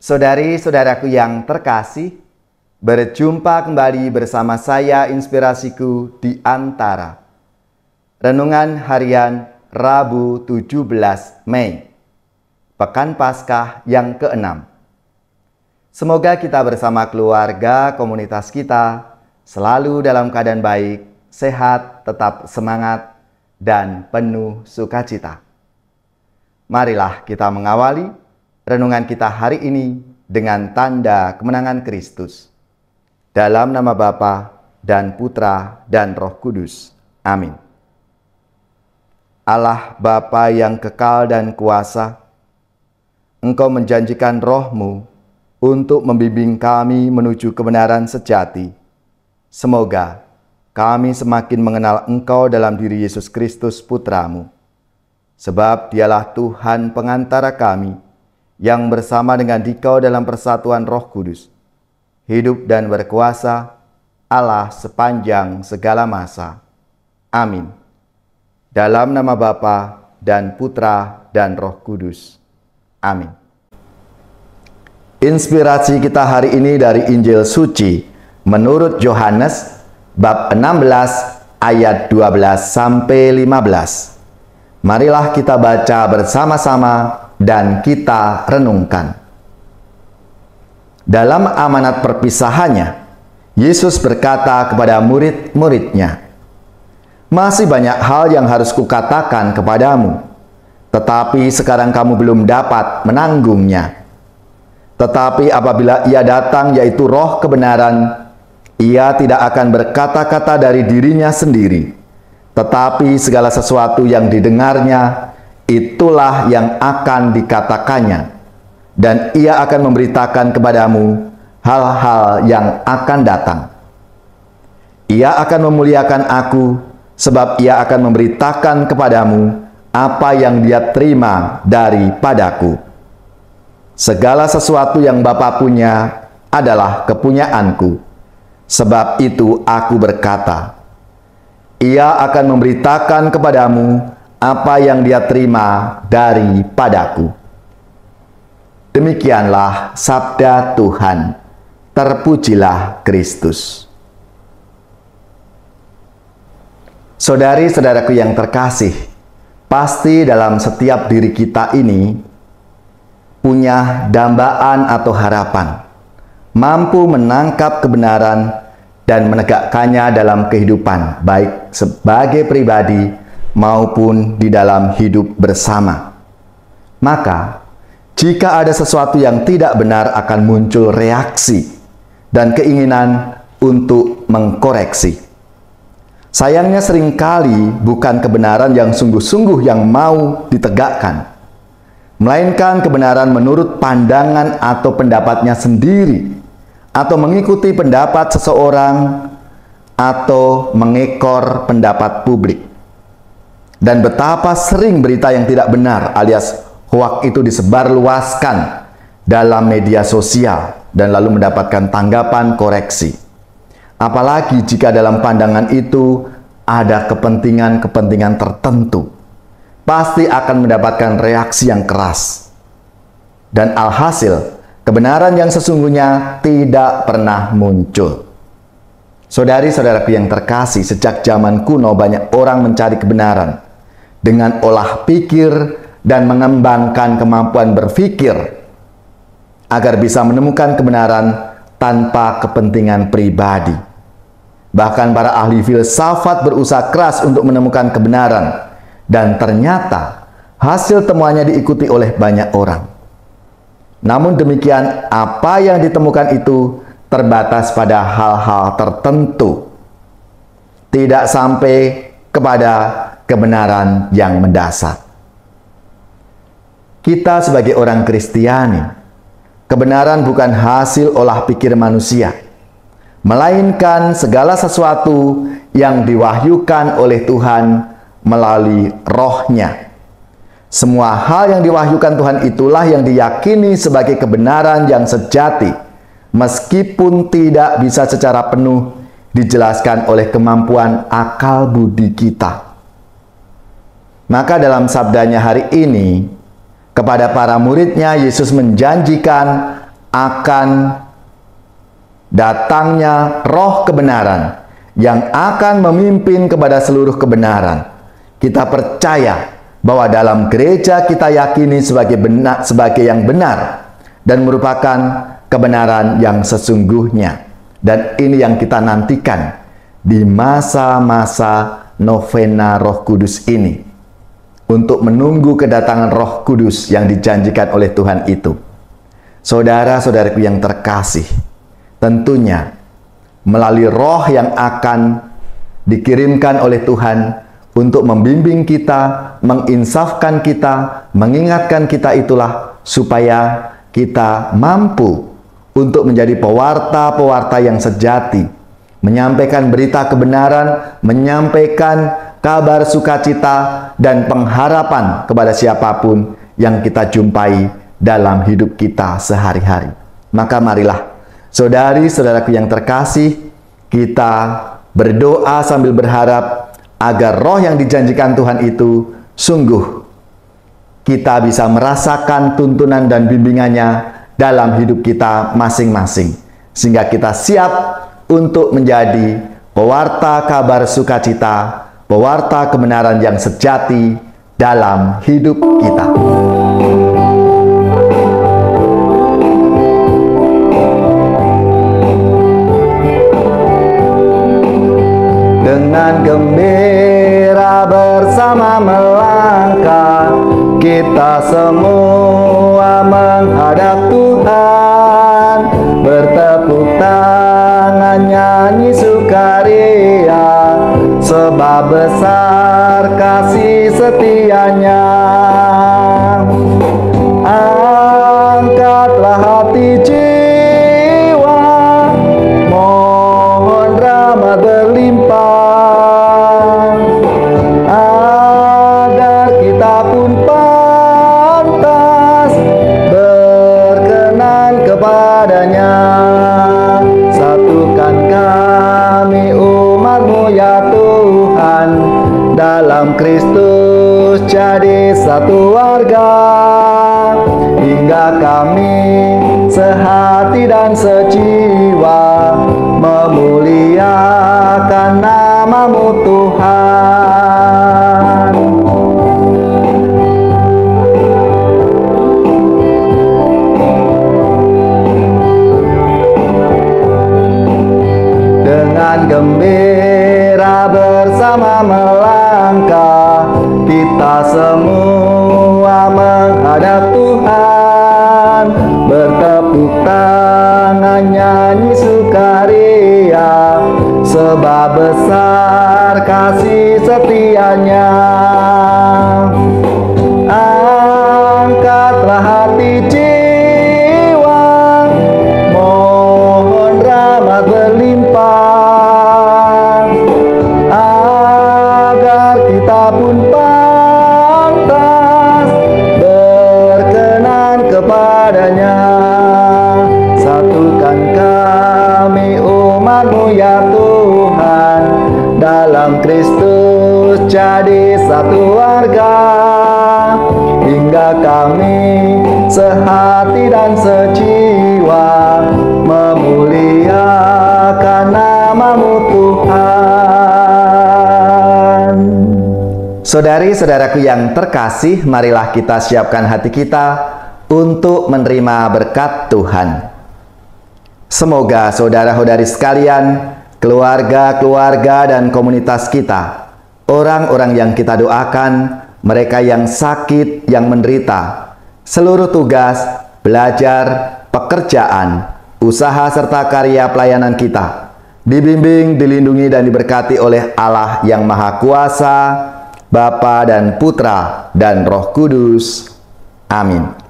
Saudari-saudaraku yang terkasih, berjumpa kembali bersama saya Inspirasiku di Antara. Renungan harian Rabu 17 Mei, Pekan Paskah yang ke-6. Semoga kita bersama keluarga, komunitas kita, selalu dalam keadaan baik, sehat, tetap semangat, dan penuh sukacita. Marilah kita mengawali renungan kita hari ini dengan tanda kemenangan Kristus. Dalam nama Bapa dan Putra dan Roh Kudus. Amin. Allah Bapa yang kekal dan kuasa, Engkau menjanjikan Roh-Mu untuk membimbing kami menuju kebenaran sejati. Semoga kami semakin mengenal Engkau dalam diri Yesus Kristus Putra-Mu. Sebab Dialah Tuhan pengantara kami, yang bersama dengan Dikau dalam persatuan Roh Kudus, hidup dan berkuasa Allah sepanjang segala masa. Amin. Dalam nama Bapa dan Putra dan Roh Kudus. Amin. Inspirasi kita hari ini dari Injil Suci menurut Yohanes bab 16 ayat 12 sampai 15. Marilah kita baca bersama-sama dan kita renungkan. Dalam amanat perpisahannya, Yesus berkata kepada murid-muridnya, "Masih banyak hal yang harus kukatakan kepadamu, tetapi sekarang kamu belum dapat menanggungnya. Tetapi apabila Ia datang, yaitu Roh kebenaran, Ia tidak akan berkata-kata dari dirinya sendiri, tetapi segala sesuatu yang didengarnya, itulah yang akan dikatakannya, dan Ia akan memberitakan kepadamu hal-hal yang akan datang. Ia akan memuliakan Aku, sebab Ia akan memberitakan kepadamu apa yang Dia terima daripadaku. Segala sesuatu yang Bapa punya adalah kepunyaanku. Sebab itu Aku berkata, Ia akan memberitakan kepadamu apa yang Dia terima daripadaku." Demikianlah sabda Tuhan. Terpujilah Kristus. Saudari-saudaraku yang terkasih, pasti dalam setiap diri kita ini punya dambaan atau harapan, mampu menangkap kebenaran dan menegakkannya dalam kehidupan, baik sebagai pribadi maupun di dalam hidup bersama. Maka, jika ada sesuatu yang tidak benar, akan muncul reaksi dan keinginan untuk mengkoreksi. Sayangnya seringkali bukan kebenaran yang sungguh-sungguh yang mau ditegakkan, melainkan kebenaran menurut pandangan atau pendapatnya sendiri, atau mengikuti pendapat seseorang, atau mengekor pendapat publik. Dan betapa sering berita yang tidak benar alias hoak itu disebarluaskan dalam media sosial dan lalu mendapatkan tanggapan koreksi. Apalagi jika dalam pandangan itu ada kepentingan-kepentingan tertentu, pasti akan mendapatkan reaksi yang keras. Dan alhasil, kebenaran yang sesungguhnya tidak pernah muncul. Saudari-saudaraku yang terkasih, sejak zaman kuno banyak orang mencari kebenaran dengan olah pikir dan mengembangkan kemampuan berpikir agar bisa menemukan kebenaran tanpa kepentingan pribadi. Bahkan para ahli filsafat berusaha keras untuk menemukan kebenaran, dan ternyata hasil temuannya diikuti oleh banyak orang. Namun demikian, apa yang ditemukan itu terbatas pada hal-hal tertentu, tidak sampai kepada kebenaran yang mendasar. Kita sebagai orang Kristiani, kebenaran bukan hasil olah pikir manusia, melainkan segala sesuatu yang diwahyukan oleh Tuhan melalui Roh-Nya. Semua hal yang diwahyukan Tuhan itulah yang diyakini sebagai kebenaran yang sejati, meskipun tidak bisa secara penuh dijelaskan oleh kemampuan akal budi kita. Maka dalam sabdanya hari ini, kepada para muridnya Yesus menjanjikan akan datangnya roh kebenaran yang akan memimpin kepada seluruh kebenaran. Kita percaya bahwa dalam gereja kita yakini sebagai yang benar dan merupakan kebenaran yang sesungguhnya. Dan ini yang kita nantikan di masa-masa novena Roh Kudus ini, untuk menunggu kedatangan Roh Kudus yang dijanjikan oleh Tuhan itu. Saudara-saudaraku yang terkasih, tentunya melalui roh yang akan dikirimkan oleh Tuhan untuk membimbing kita, menginsafkan kita, mengingatkan kita, itulah supaya kita mampu untuk menjadi pewarta-pewarta yang sejati, menyampaikan berita kebenaran, menyampaikan kabar sukacita dan pengharapan kepada siapapun yang kita jumpai dalam hidup kita sehari-hari. Maka marilah, saudari-saudaraku yang terkasih, kita berdoa sambil berharap agar roh yang dijanjikan Tuhan itu sungguh kita bisa merasakan tuntunan dan bimbingannya dalam hidup kita masing-masing, sehingga kita siap untuk menjadi pewarta kabar sukacita, pewarta kebenaran yang sejati dalam hidup kita. Dengan gembira bersama melangkah, kita semua menghadap Tuhan, bertepuk tangan nyanyi sukaria, sebab besar kasih setianya. Angkatlah hati jiwa, mohon rahmat berlimpah, agar kita pun pantas berkenan kepadanya. Satukan kami umat-Mu ya Tuhan, dalam Kristus jadi satu warga, hingga kami sehati dan sejiwa memuliakan nama-Mu Tuhan. Dengan gembira bersama melangkah, kita semua menghadap Tuhan, bertepuk tangan nyanyi sukaria, sebab besar kasih setianya. Angkatlah hati jiwa, mohon rahmat berlimpah, agar kita pun pantas berkenan kepadanya. Satukan kami umat-Mu ya Tuhan, dalam Kristus jadi satu warga, hingga kami sehati dan sejiwa memuliakan nama-Mu Tuhan. Saudari-saudaraku yang terkasih, marilah kita siapkan hati kita untuk menerima berkat Tuhan. Semoga saudara-saudari sekalian, keluarga-keluarga dan komunitas kita, orang-orang yang kita doakan, mereka yang sakit, yang menderita, seluruh tugas, belajar, pekerjaan, usaha serta karya pelayanan kita, dibimbing, dilindungi dan diberkati oleh Allah yang Maha Kuasa, Bapa dan Putra dan Roh Kudus. Amin.